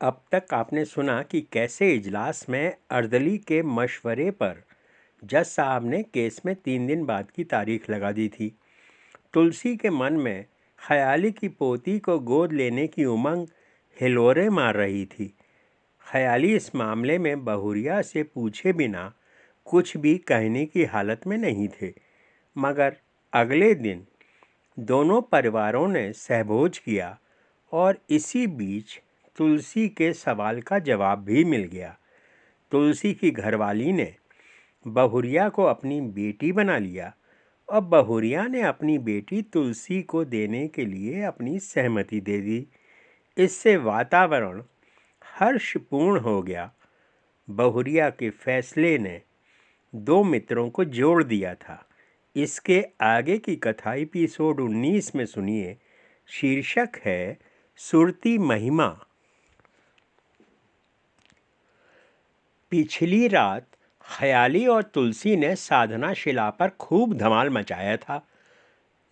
अब तक आपने सुना कि कैसे इजलास में अर्दली के मशवरे पर जज साहब ने केस में 3 दिन बाद की तारीख लगा दी थी। तुलसी के मन में ख्याली की पोती को गोद लेने की उमंग हिलोरे मार रही थी। ख्याली इस मामले में बहुरिया से पूछे बिना कुछ भी कहने की हालत में नहीं थे, मगर अगले दिन दोनों परिवारों ने सहभोज किया और इसी बीच तुलसी के सवाल का जवाब भी मिल गया। तुलसी की घरवाली ने बहुरिया को अपनी बेटी बना लिया और बहुरिया ने अपनी बेटी तुलसी को देने के लिए अपनी सहमति दे दी। इससे वातावरण हर्षपूर्ण हो गया। बहुरिया के फैसले ने दो मित्रों को जोड़ दिया था। इसके आगे की कथा एपिसोड 19 में सुनिए। शीर्षक है सुरती महिमा। पिछली रात ख्याली और तुलसी ने साधना शिला पर खूब धमाल मचाया था।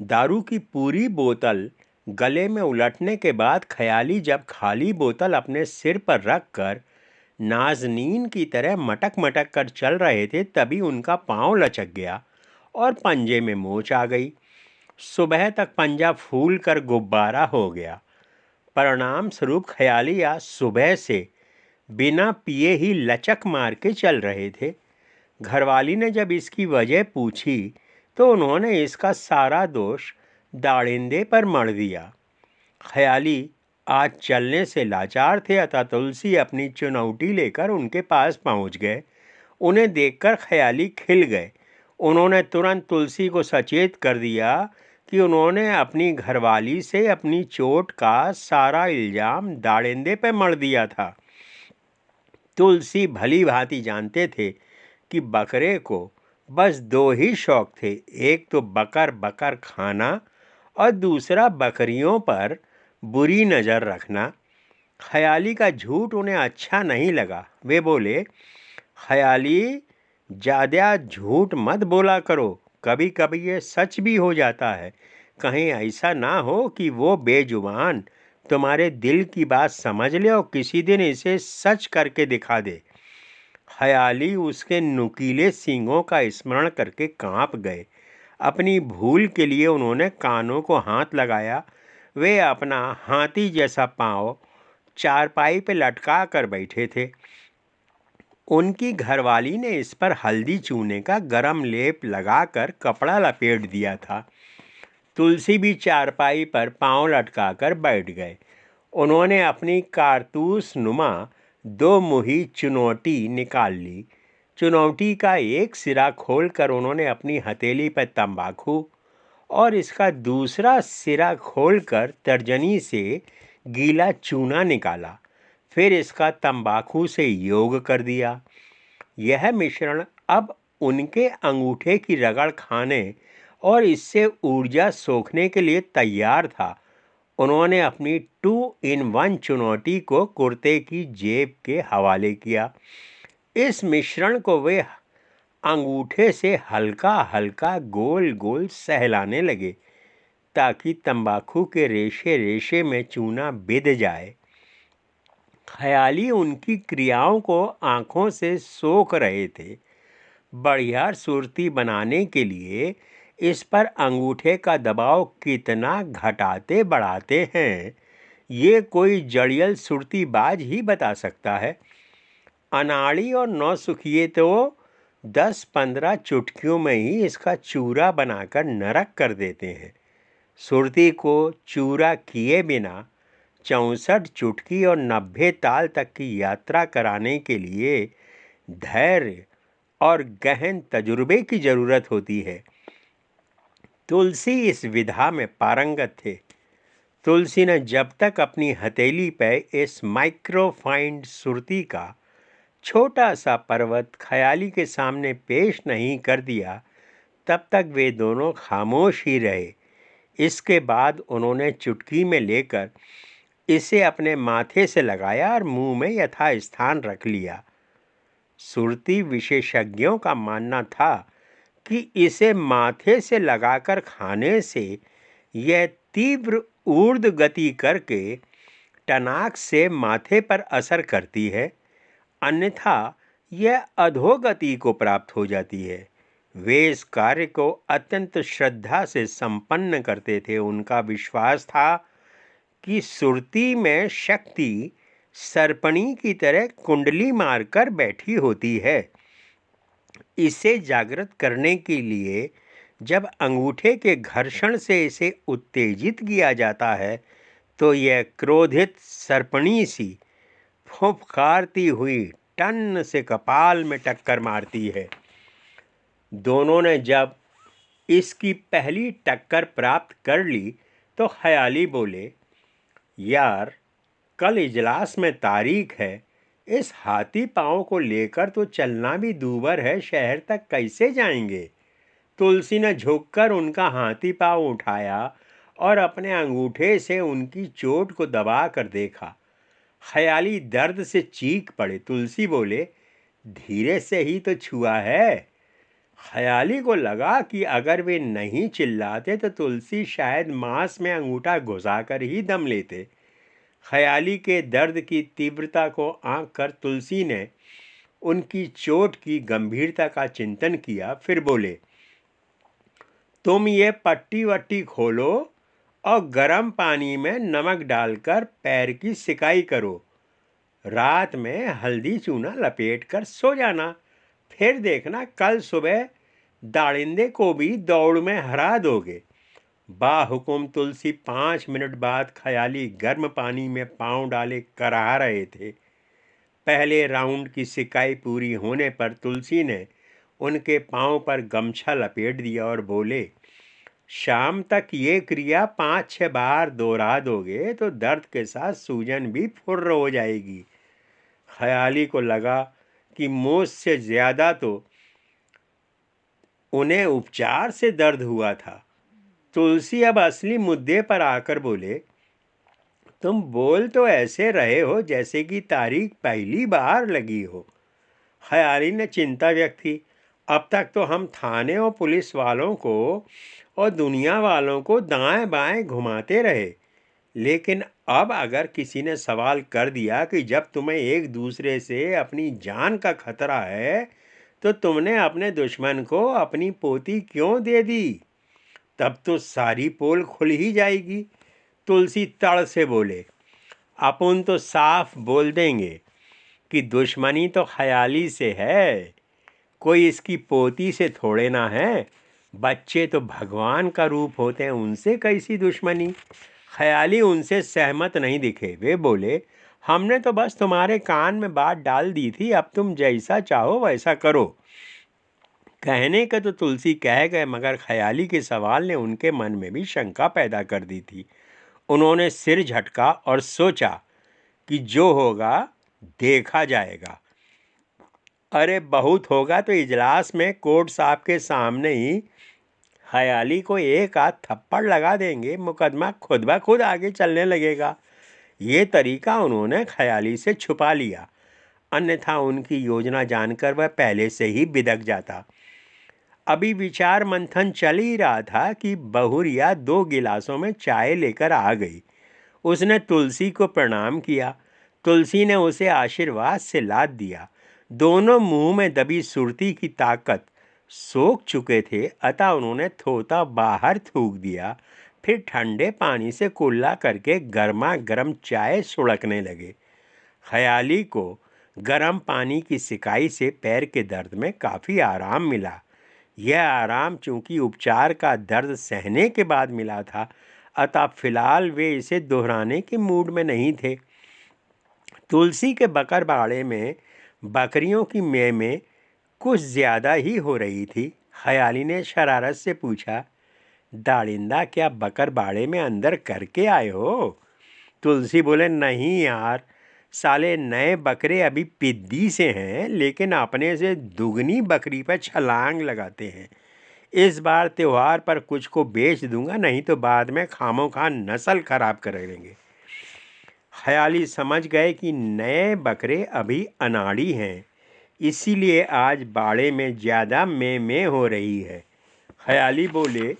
दारू की पूरी बोतल गले में उलटने के बाद ख्याली जब खाली बोतल अपने सिर पर रखकर नाजनीन की तरह मटक मटक कर चल रहे थे, तभी उनका पांव लचक गया और पंजे में मोच आ गई। सुबह तक पंजा फूल कर गुब्बारा हो गया। परिणाम स्वरूप ख्याली आज सुबह से बिना पिए ही लचक मार के चल रहे थे। घरवाली ने जब इसकी वजह पूछी तो उन्होंने इसका सारा दोष दाड़िंदे पर मढ़ दिया। ख्याली आज चलने से लाचार थे, अतः तुलसी अपनी चुनौती लेकर उनके पास पहुंच गए। उन्हें देखकर ख्याली खिल गए। उन्होंने तुरंत तुलसी को सचेत कर दिया कि उन्होंने अपनी घरवाली से अपनी चोट का सारा इल्जाम दाड़िंदे पर मढ़ दिया था। तुलसी भली भांति जानते थे कि बकरे को बस दो ही शौक थे, एक तो बकर बकर खाना और दूसरा बकरियों पर बुरी नज़र रखना। ख्याली का झूठ उन्हें अच्छा नहीं लगा। वे बोले, ख्याली ज़्यादा झूठ मत बोला करो, कभी कभी ये सच भी हो जाता है। कहीं ऐसा ना हो कि वो बेजुबान तुम्हारे दिल की बात समझ ले और किसी दिन इसे सच करके दिखा दे। ख्याली उसके नुकीले सींगों का स्मरण करके कांप गए। अपनी भूल के लिए उन्होंने कानों को हाथ लगाया। वे अपना हाथी जैसा पांव चारपाई पे लटका कर बैठे थे। उनकी घरवाली ने इस पर हल्दी चूने का गरम लेप लगाकर कपड़ा लपेट दिया था। तुलसी भी चारपाई पर पांव लटकाकर बैठ गए। उन्होंने अपनी कारतूस नुमा दो मुही चुनौती निकाल ली। चुनौती का एक सिरा खोलकर उन्होंने अपनी हथेली पर तंबाकू और इसका दूसरा सिरा खोलकर तर्जनी से गीला चूना निकाला। फिर इसका तंबाकू से योग कर दिया। यह मिश्रण अब उनके अंगूठे की रगड़ खाने और इससे ऊर्जा सोखने के लिए तैयार था। उन्होंने अपनी 2-in-1 चुनौती को कुर्ते की जेब के हवाले किया। इस मिश्रण को वे अंगूठे से हल्का हल्का गोल गोल सहलाने लगे ताकि तंबाकू के रेशे रेशे में चूना बिध जाए। ख्याली उनकी क्रियाओं को आंखों से सोख रहे थे। बढ़िया सुरती बनाने के लिए इस पर अंगूठे का दबाव कितना घटाते बढ़ाते हैं, ये कोई जड़ियल सुरतीबाज ही बता सकता है। अनाड़ी और नौसुखिए तो 10-15 चुटकियों में ही इसका चूरा बनाकर नरक कर देते हैं। सुरती को चूरा किए बिना 64 चुटकी और 90 ताल तक की यात्रा कराने के लिए धैर्य और गहन तजुर्बे की जरूरत होती है। तुलसी इस विधा में पारंगत थे। तुलसी ने जब तक अपनी हथेली पर इस माइक्रोफाइंड सुरती का छोटा सा पर्वत ख्याली के सामने पेश नहीं कर दिया, तब तक वे दोनों खामोश ही रहे। इसके बाद उन्होंने चुटकी में लेकर इसे अपने माथे से लगाया और मुंह में यथास्थान रख लिया। सुरती विशेषज्ञों का मानना था कि इसे माथे से लगाकर खाने से यह तीव्र ऊर्ध्व गति करके टनाक से माथे पर असर करती है, अन्यथा यह अधोगति को प्राप्त हो जाती है। वे इस कार्य को अत्यंत श्रद्धा से संपन्न करते थे। उनका विश्वास था कि सुरती में शक्ति सर्पणी की तरह कुंडली मारकर बैठी होती है। इसे जागृत करने के लिए जब अंगूठे के घर्षण से इसे उत्तेजित किया जाता है तो यह क्रोधित सर्पणी सी फुफकारती हुई टन से कपाल में टक्कर मारती है। दोनों ने जब इसकी पहली टक्कर प्राप्त कर ली तो ख्याली बोले, यार कल इजलास में तारीख है, इस हाथी पाँव को लेकर तो चलना भी दूभर है, शहर तक कैसे जाएंगे। तुलसी ने झुककर उनका हाथी पाँव उठाया और अपने अंगूठे से उनकी चोट को दबा कर देखा। ख्याली दर्द से चीख पड़े। तुलसी बोले, धीरे से ही तो छुआ है। ख्याली को लगा कि अगर वे नहीं चिल्लाते तो तुलसी शायद मांस में अंगूठा घुसाकर ही दम लेते। ख्याली के दर्द की तीव्रता को आंक कर तुलसी ने उनकी चोट की गंभीरता का चिंतन किया। फिर बोले, तुम ये पट्टी वट्टी खोलो और गर्म पानी में नमक डालकर पैर की सिकाई करो। रात में हल्दी चूना लपेट कर सो जाना। फिर देखना कल सुबह दाड़िंदे को भी दौड़ में हरा दोगे। बाहुकुम तुलसी 5 मिनट बाद ख्याली गर्म पानी में पांव डाले कराह रहे थे। पहले राउंड की सिकाई पूरी होने पर तुलसी ने उनके पांव पर गमछा लपेट दिया और बोले, शाम तक ये क्रिया 5-6 बार दोहरा दोगे तो दर्द के साथ सूजन भी फुर्र हो जाएगी। ख्याली को लगा कि मुझसे ज़्यादा तो उन्हें उपचार से दर्द हुआ था। तुलसी अब असली मुद्दे पर आकर बोले, तुम बोल तो ऐसे रहे हो जैसे कि तारीख पहली बार लगी हो। ख्याली ने चिंता व्यक्त की, अब तक तो हम थाने और पुलिस वालों को और दुनिया वालों को दाएं बाएं घुमाते रहे, लेकिन अब अगर किसी ने सवाल कर दिया कि जब तुम्हें एक दूसरे से अपनी जान का खतरा है तो तुमने अपने दुश्मन को अपनी पोती क्यों दे दी, तब तो सारी पोल खुल ही जाएगी। तुलसी तड़ से बोले, अपन तो साफ बोल देंगे कि दुश्मनी तो ख्याली से है, कोई इसकी पोती से थोड़े ना है। बच्चे तो भगवान का रूप होते हैं, उनसे कैसी दुश्मनी। ख्याली उनसे सहमत नहीं दिखे। वे बोले, हमने तो बस तुम्हारे कान में बात डाल दी थी, अब तुम जैसा चाहो वैसा करो। कहने का तो तुलसी कह गए, मगर ख्याली के सवाल ने उनके मन में भी शंका पैदा कर दी थी। उन्होंने सिर झटका और सोचा कि जो होगा देखा जाएगा। अरे बहुत होगा तो इजलास में कोर्ट साहब के सामने ही ख्याली को एक आध थप्पड़ लगा देंगे, मुकदमा खुद ब खुद आगे चलने लगेगा। ये तरीका उन्होंने ख्याली से छुपा लिया, अन्यथा उनकी योजना जानकर वह पहले से ही बिदक जाता। अभी विचार मंथन चल ही रहा था कि बहुरिया 2 गिलासों में चाय लेकर आ गई। उसने तुलसी को प्रणाम किया। तुलसी ने उसे आशीर्वाद से लाद दिया। दोनों मुंह में दबी सुरती की ताकत सोख चुके थे, अतः उन्होंने थोता बाहर थूक दिया। फिर ठंडे पानी से कुल्ला करके गर्मा गर्म चाय सुड़कने लगे। ख्याली को गर्म पानी की सिकाई से पैर के दर्द में काफ़ी आराम मिला। यह आराम चूंकि उपचार का दर्द सहने के बाद मिला था, अतः फिलहाल वे इसे दोहराने के मूड में नहीं थे। तुलसी के बकरबाड़े में बकरियों की में कुछ ज़्यादा ही हो रही थी। ख्याली ने शरारत से पूछा, दाड़िंदा क्या बकरबाड़े में अंदर करके आए हो? तुलसी बोले, नहीं यार, साले नए बकरे अभी पिद्दी से हैं, लेकिन अपने से दुगनी बकरी पर छलांग लगाते हैं। इस बार त्योहार पर कुछ को बेच दूंगा, नहीं तो बाद में खामोखा नस्ल खराब कर देंगे। ख्याली समझ गए कि नए बकरे अभी अनाड़ी हैं, इसीलिए आज बाड़े में ज़्यादा में हो रही है। ख्याली बोले,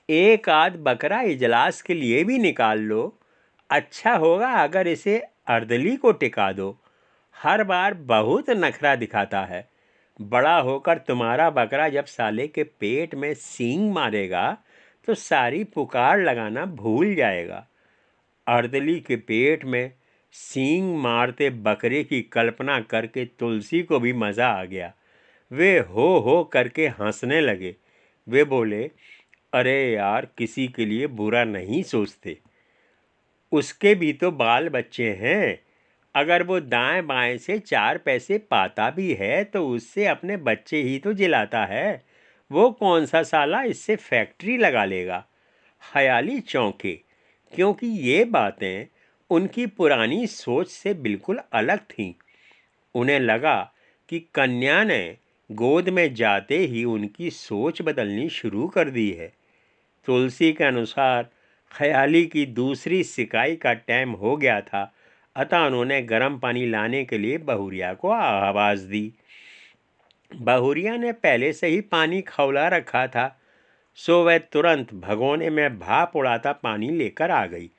एक आध बकरा इजलास के लिए भी निकाल लो, अच्छा होगा अगर इसे अर्दली को टिका दो। हर बार बहुत नखरा दिखाता है। बड़ा होकर तुम्हारा बकरा जब साले के पेट में सींग मारेगा तो सारी पुकार लगाना भूल जाएगा। अर्दली के पेट में सींग मारते बकरे की कल्पना करके तुलसी को भी मज़ा आ गया। वे हो करके हंसने लगे। वे बोले, अरे यार, किसी के लिए बुरा नहीं सोचते। उसके भी तो बाल बच्चे हैं। अगर वो दाएं बाएं से 4 पैसे पाता भी है तो उससे अपने बच्चे ही तो जिलाता है। वो कौन सा साला इससे फैक्ट्री लगा लेगा। ख्याली चौंके, क्योंकि ये बातें उनकी पुरानी सोच से बिल्कुल अलग थीं। उन्हें लगा कि कन्या ने गोद में जाते ही उनकी सोच बदलनी शुरू कर दी है। तुलसी के अनुसार ख्याली की दूसरी सिकाई का टाइम हो गया था, अतः उन्होंने गर्म पानी लाने के लिए बहुरिया को आवाज़ दी। बहुरिया ने पहले से ही पानी खौला रखा था, सो वह तुरंत भगोने में भाप उड़ाता पानी लेकर आ गई।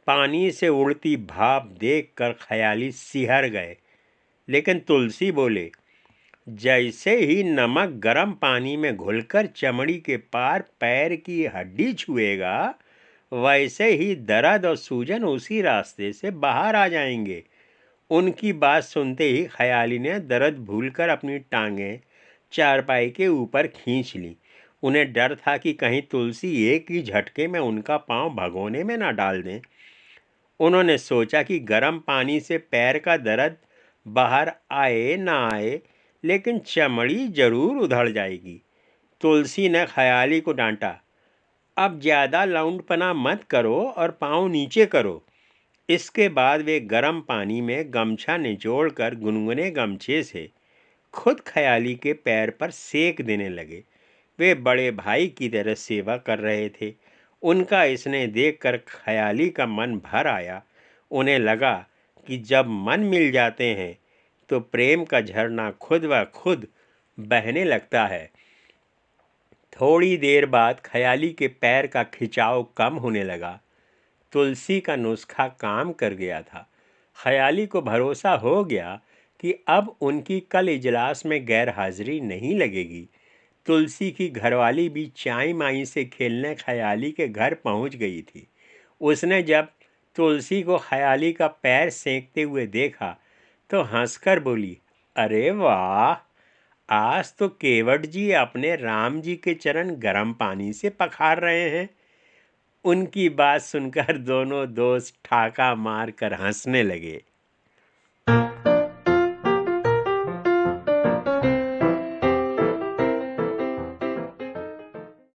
पानी से उड़ती भाप देखकर ख्याली सिहर गए, लेकिन तुलसी बोले, जैसे ही नमक गर्म पानी में घुलकर चमड़ी के पार पैर की हड्डी छुएगा, वैसे ही दर्द और सूजन उसी रास्ते से बाहर आ जाएंगे। उनकी बात सुनते ही ख्याली ने दर्द भूलकर अपनी टांगें चारपाई के ऊपर खींच ली। उन्हें डर था कि कहीं तुलसी एक ही झटके में उनका पांव भगोने में न डाल दें। उन्होंने सोचा कि गर्म पानी से पैर का दर्द बाहर आए ना आए, लेकिन चमड़ी जरूर उधड़ जाएगी। तुलसी ने ख्याली को डांटा, अब ज़्यादा लौंडपना मत करो और पाँव नीचे करो। इसके बाद वे गर्म पानी में गमछा निचोड़कर गुनगुने गमछे से खुद ख्याली के पैर पर सेक देने लगे। वे बड़े भाई की तरह सेवा कर रहे थे। उनका स्नेह देखकर ख्याली का मन भर आया। उन्हें लगा कि जब मन मिल जाते हैं तो प्रेम का झरना खुद व खुद बहने लगता है। थोड़ी देर बाद ख्याली के पैर का खिंचाव कम होने लगा। तुलसी का नुस्खा काम कर गया था। ख्याली को भरोसा हो गया कि अब उनकी कल इजलास में गैर हाजिरी नहीं लगेगी। तुलसी की घरवाली भी चाई माई से खेलने ख्याली के घर पहुंच गई थी। उसने जब तुलसी को ख्याली का पैर सेंकते हुए देखा तो हंसकर बोली, अरे वाह, आज तो केवट जी अपने राम जी के चरण गर्म पानी से पखार रहे हैं। उनकी बात सुनकर दोनों दोस्त ठाका मारकर हंसने लगे।